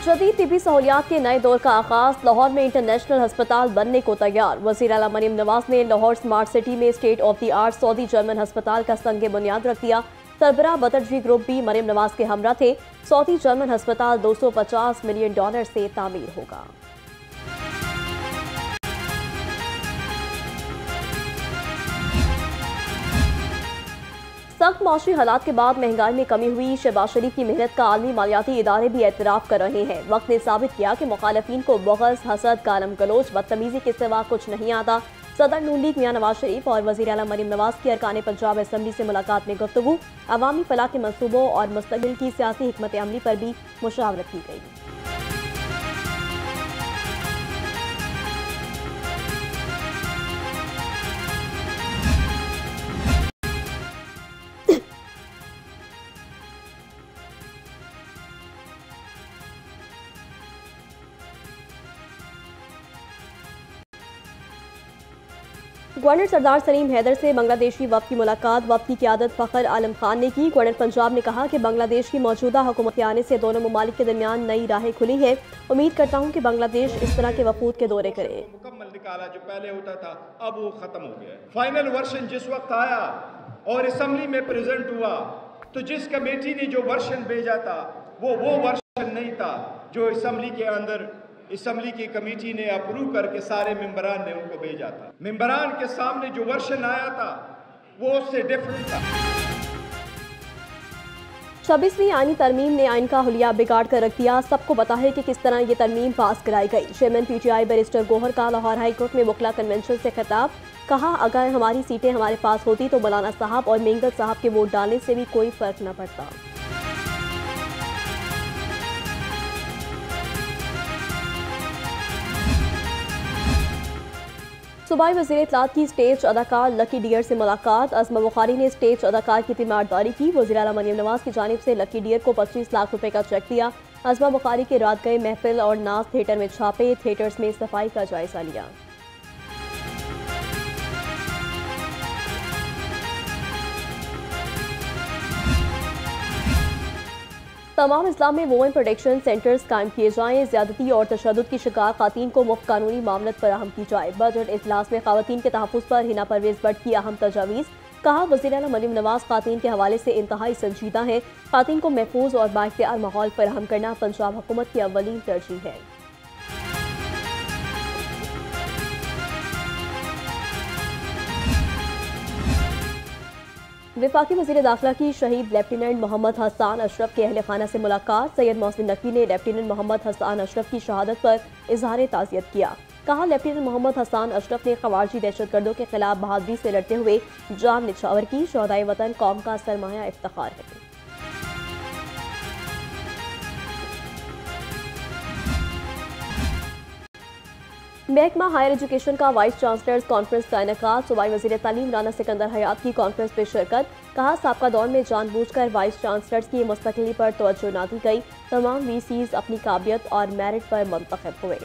जदीद तिबी सहूलियात के नए दौर का आगाज। लाहौर में इंटरनेशनल अस्पताल बनने को तैयार। वज़ीर आला मरीम नवाज ने लाहौर स्मार्ट सिटी में state of the art Saudi German अस्पताल का संग बुनियाद रख दिया। सरबराह बतरजी ग्रुप भी मरीम नवाज के हमरा थे। सऊदी जर्मन अस्पताल $250 मिलियन से तामीर होगा। सख्त माशी हालात के बाद महंगाई में कमी हुई। शहबाज शरीफ की मेहनत का आलमी मालियाती इदारे भी एतराफ़ कर रहे हैं। वक्त ने साबित किया कि मुखालफीन को बग़ज़, हसद, गालम गलोच, बदतमीजी के सिवा कुछ नहीं आता। सदर नून लीग मियां नवाज शरीफ और वज़ीर आला मरीम नवाज की अरकान पंजाब असम्बली से मुलाकात में गुफ्तगू। अवामी फलाह के मनसूबों और मुस्तक़बिल की सियासी हिकमत अमली पर भी मुशावरत की गई। गवर्नर सरदार सलीम हैदर से बांग्लादेशी वफ़द की मुलाकात। वफ़द की क़यादत फ़खर आलम खान ने की। गवर्नर पंजाब ने कहा कि बांग्लादेश की मौजूदा हुकूमत के आने से दोनों ममालिक के दरमियान नई राहें खुली हैं। उम्मीद करता हूँ कि बांग्लादेश इस तरह के वफूद के दौरे करे। मुकम्मल निकाला जो पहले होता था, अब वो खत्म हो गया। फाइनल वर्जन जिस वक्त आया और असेंबली में प्रेजेंट हुआ, तो जिस कमेटी ने जो वर्जन भेजा था वो वर्जन नहीं था जो असेंबली के अंदर असेंबली की कमेटी ने अप्रूव करके सारे मेंबरान ने उनको भेजा था। मेंबरान के सामने जो वर्जन आया था वो उससे डिफरेंट था। 26वीं आईनी तरमीम ने आइन का हुलिया बिगाड़ कर रख दिया। सबको पता है कि किस तरह ये तरमीम पास कराई गई। चेयरमैन PTI बैरिस्टर गोहर का लाहौर हाई कोर्ट में मुकला कन्वेंशन से खिताब। कहा, अगर हमारी सीटें हमारे पास होती तो मौलाना साहब और मेंगल साहब के वोट डालने से भी कोई फर्क न पड़ता। सूबाई वज़ीर इत्तलात की स्टेज अदाकार लकी डियर से मुलाकात। अज़मा बुखारी ने स्टेज अदाकार की तीमारदारी की। वज़ीर आला मरीम नवाज की जानिब से लकी डियर को 25 लाख रुपए का चेक दिया। अज़मा बुखारी के रात गए महफिल और नाज थिएटर में छापे। थिएटर्स में सफाई का जायजा लिया। तमाम इस्लाम में वोमेन प्रोटेक्शन सेंटर्स कायम किए जाएं। ज्यादती और तशद्दुद की शिकार खातून को मुफ्त कानूनी मामलत फराहम की जाए। बजट इजलास में खातून के तहफ़्फ़ुज़ पर हिना परवेज भट्ट की अहम तजावीज़। कहा, वज़ीर आला मरीम नवाज खातून के हवाले से इंतहाई संजीदा है। खातून को महफूज और बाइख्तियार माहौल फराहम करना पंजाब हुकूमत की अव्वलीन तरजीह है। वफाकी वज़ीर दाखिला की शहीद लेफ्टिनेंट मोहम्मद हसन अशरफ के अहल खाना से मुलाकात। सैयद मोहसिन नकवी ने लेफ्टिनेंट मोहम्मद हसन अशरफ की शहादत पर इजहार ताज़ियत किया। कहा, लेफ्टिनेंट मोहम्मद हसन अशरफ ने ख़वारिजी दहशतगर्दों के खिलाफ बहादुरी से लड़ते हुए जान निछावर की। शोहदाए वतन कौम का सरमाया इफ्तिखार है। महकमा हायर एजुकेशन का वाइस चांसलर्स कॉन्फ्रेंस का इनेकाद। सूबाई वज़ीर तालीम राना सिकंदर हयात की कॉन्फ्रेंस में शिरकत। कहा, साबका दौर में जानबूझकर वाइस चांसलर्स की मुस्तकिली पर तवज्जो न दी गई। तमाम VCs अपनी काबिलियत और मेरिट पर मुंतखब हुए।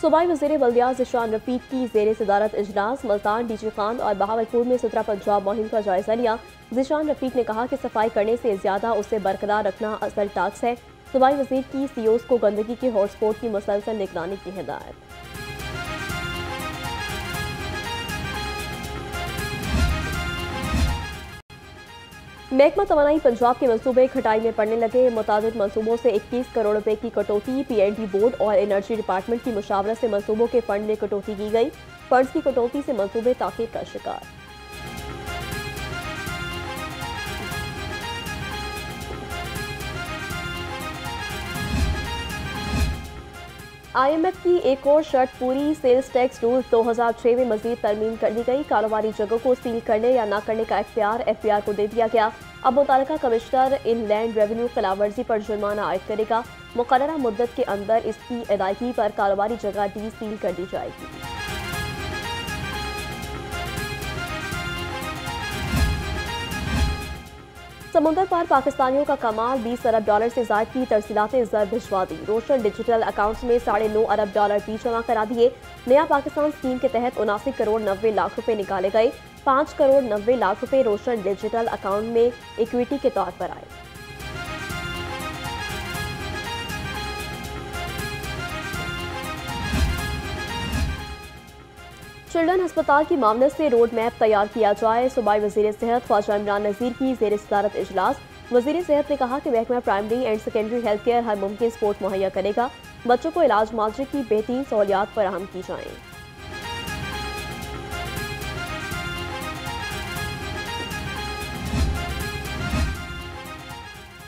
सूबाई वज़ीर बल्दियात ज़िशान रफ़ीक की ज़ेर सदारत इजलास। मुल्तान, डीजी खान और बहावलपुर में सुथरा पंजाब मुहिम का जायजा लिया। ज़िशान रफ़ीक ने कहा कि सफाई करने से ज़्यादा उसे बरकरार रखना असल टास्क है। सूबाई वज़ीर की CEOs को गंदगी के हॉटस्पॉट की मुसलसल निगरानी की हिदायत। महकमा तवानाई पंजाब के मनसूबे खटाई में पड़ने लगे। मुतादिद मनसूबों से 21 करोड़ रुपए की कटौती। PND बोर्ड और एनर्जी डिपार्टमेंट की मुशावरत से मनसूबों के फंड में कटौती की गई। फंड्स की कटौती से मनसूबे ताख़ीर का शिकार। IMF की एक और शर्त पूरी। सेल्स टैक्स रूल्स 2006 में मजीद तरमीम कर दी गई। कारोबारी जगहों को सील करने या न करने का इख्तियार FBR को दे दिया गया। अब मुतल्लिका कमिश्नर इनलैंड रेवेन्यू खिलाफवर्जी पर जुर्माना आयद करेगा। मुकर्ररा मुद्दत के अंदर इसकी अदायगी पर कारोबारी जगह डी सील कर दी जाएगी। समुद्र पार पाकिस्तानियों का कमाल, 20 अरब डॉलर से ज्यादा की तरसीलातें ज़र भिजवा दी। रोशन डिजिटल अकाउंट्स में $9.5 अरब डॉलर भी जमा करा दिए। नया पाकिस्तान स्कीम के तहत 79 करोड़ 90 लाख रुपए निकाले गए। 5 करोड़ 90 लाख रुपए रोशन डिजिटल अकाउंट में इक्विटी के तौर पर आए। चिल्ड्रन अस्पताल की मामले से रोड मैप तैयार किया जाए। सूबाई वजीर सेहत ख्वाजा इमरान नज़ीर की ज़ेर सदारत इजलास। वजीर सेहत ने कहा कि महकमा primary and secondary health care हर मुमकिन सपोर्ट मुहैया करेगा। बच्चों को इलाज मुआवजे की बेहतरीन सहूलियात फराहम की जाएं।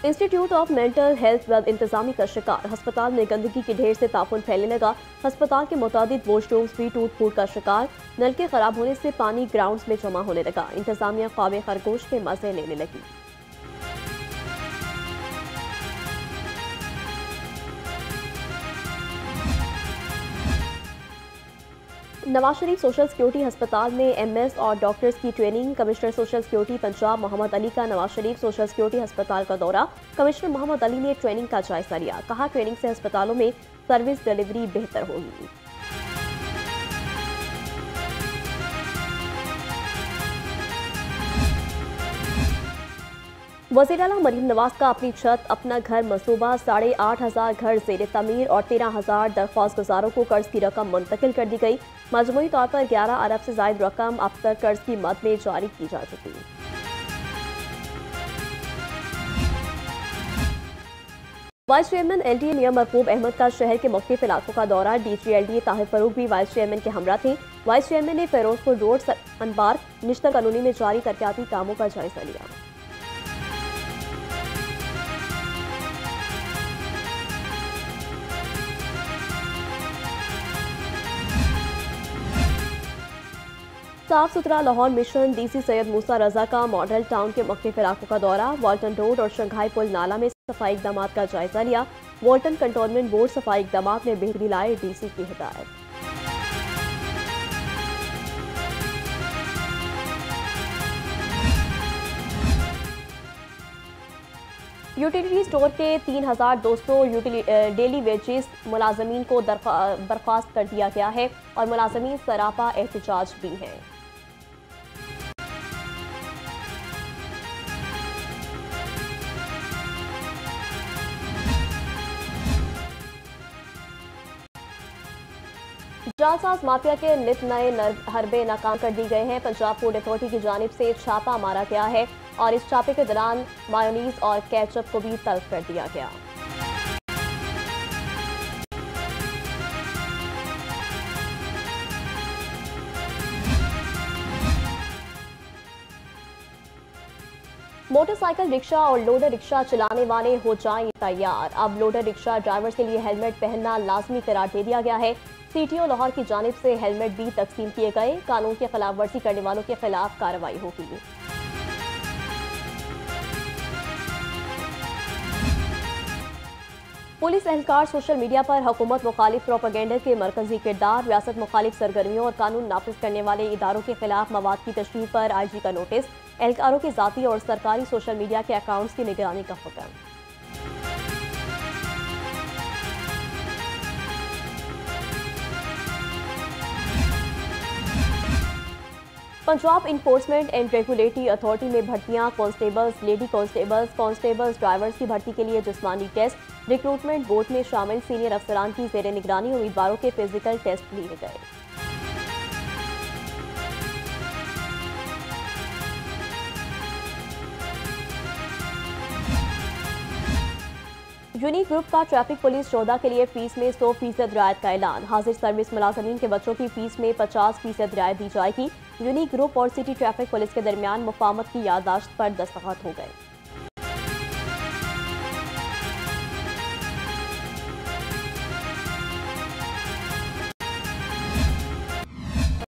इंस्टीट्यूट ऑफ मेंटल हेल्थ वेल इंतजामी का शिकार। अस्पताल में गंदगी के ढेर से ताफुन फैलने लगा। अस्पताल के मुतादिद वॉशरूम्स भी टूट फूट का शिकार। नल के खराब होने से पानी ग्राउंड्स में जमा होने लगा। इंतजामिया ख्वाब खरगोश के मजे लेने लगी। नवाज शरीफ सोशल सिक्योरिटी अस्पताल में एमएस और डॉक्टर्स की training. Commissioner social security Punjab Mohammad Ali का नवाज शरीफ सोशल सिक्योरिटी अस्पताल का दौरा। कमिश्नर मोहम्मद अली ने ट्रेनिंग का जायजा लिया। कहा ट्रेनिंग से अस्पतालों में सर्विस डिलीवरी बेहतर होगी। वज़ीर आला मरीम नवाज का अपनी छत अपना घर मंसूबा। 8,500 घर ज़ेर तमीर और 13,000 दरख्वास्त गुजारों को कर्ज की रकम मुंतकिल कर दी गई। मजमूई तौर पर 11 अरब से ज़ायद रकम अब तक कर्ज की मद में जारी की जा चुकी है। वाइस चेयरमैन एलडीए मियां महबूब अहमद का शहर के मुख्तलिफ इलाकों का दौरा। डीजी एलडीए ताहिर फरूक भी वाइस चेयरमैन के हमरा थे। वाइस चेयरमैन ने फिरोजपुर रोड अनबार निश्तर कॉलोनी में जारी तरक्याती कामों का जायजा लिया। साफ सुथरा लाहौर मिशन। डीसी सैयद मूसा रजा का मॉडल टाउन के मुख्तलिफ इलाकों का दौरा। वॉल्टन रोड और शंघाई पुल नाला में सफाई इकदाम का जायजा लिया। वॉल्टन कंटोनमेंट बोर्ड सफाई इकदाम में बेहतरी लाए, डीसी की हिदायत। यूटिलिटी स्टोर के 3,200 डेली वेजेस मुलाजमीन को बर्खास्त कर दिया गया है और मुलाजमीन सरापा एहतजाज भी हैं। जालसाज माफिया के नित नए हरबे नाकाम कर दिए गए हैं। पंजाब फूड अथॉरिटी की जानिब से छापा मारा गया है और इस छापे के दौरान मायोनीज और केचप को भी तलब कर दिया गया। मोटरसाइकिल रिक्शा और लोडर रिक्शा चलाने वाले हो जाएं तैयार। अब लोडर रिक्शा ड्राइवर्स के लिए हेलमेट पहनना लाजमी करार दे दिया गया है। सीटीओ लाहौर की जानिब से हेलमेट भी तकसीम किए गए। कानून की खिलाफ वर्जी करने वालों के खिलाफ कार्रवाई होगी। पुलिस एहलकार सोशल मीडिया पर हुकूमत मुखालिफ प्रोपेगेंडा के मरकजी किरदार। रियासत मुखालिफ सरगर्मियों और कानून नाफिज करने वाले इदारों के खिलाफ मवाद की तशरीह पर IG का नोटिस। एहलकारों के ज़ाती और सरकारी सोशल मीडिया के अकाउंट्स की निगरानी का हुक्म। Punjab enforcement and regulatory authority में भर्तियां। कांस्टेबल्स, लेडी कांस्टेबल्स ड्राइवर्स की भर्ती के लिए जिस्मानी टेस्ट। रिक्रूटमेंट बोर्ड में शामिल सीनियर अफसरान की जेर निगरानी उम्मीदवारों के फिजिकल टेस्ट लिए गए। यूनिक ग्रुप का ट्रैफिक पुलिस 14 के लिए फीस में 100% रियायत का ऐलान। हाजिर सर्विस मुलाजमीन के बच्चों की फीस में 50% रियायत दी जाएगी। यूनिक ग्रुप और सिटी ट्रैफिक पुलिस के दरमियान मुफाहमत की याददाश्त पर दस्तखत हो गए।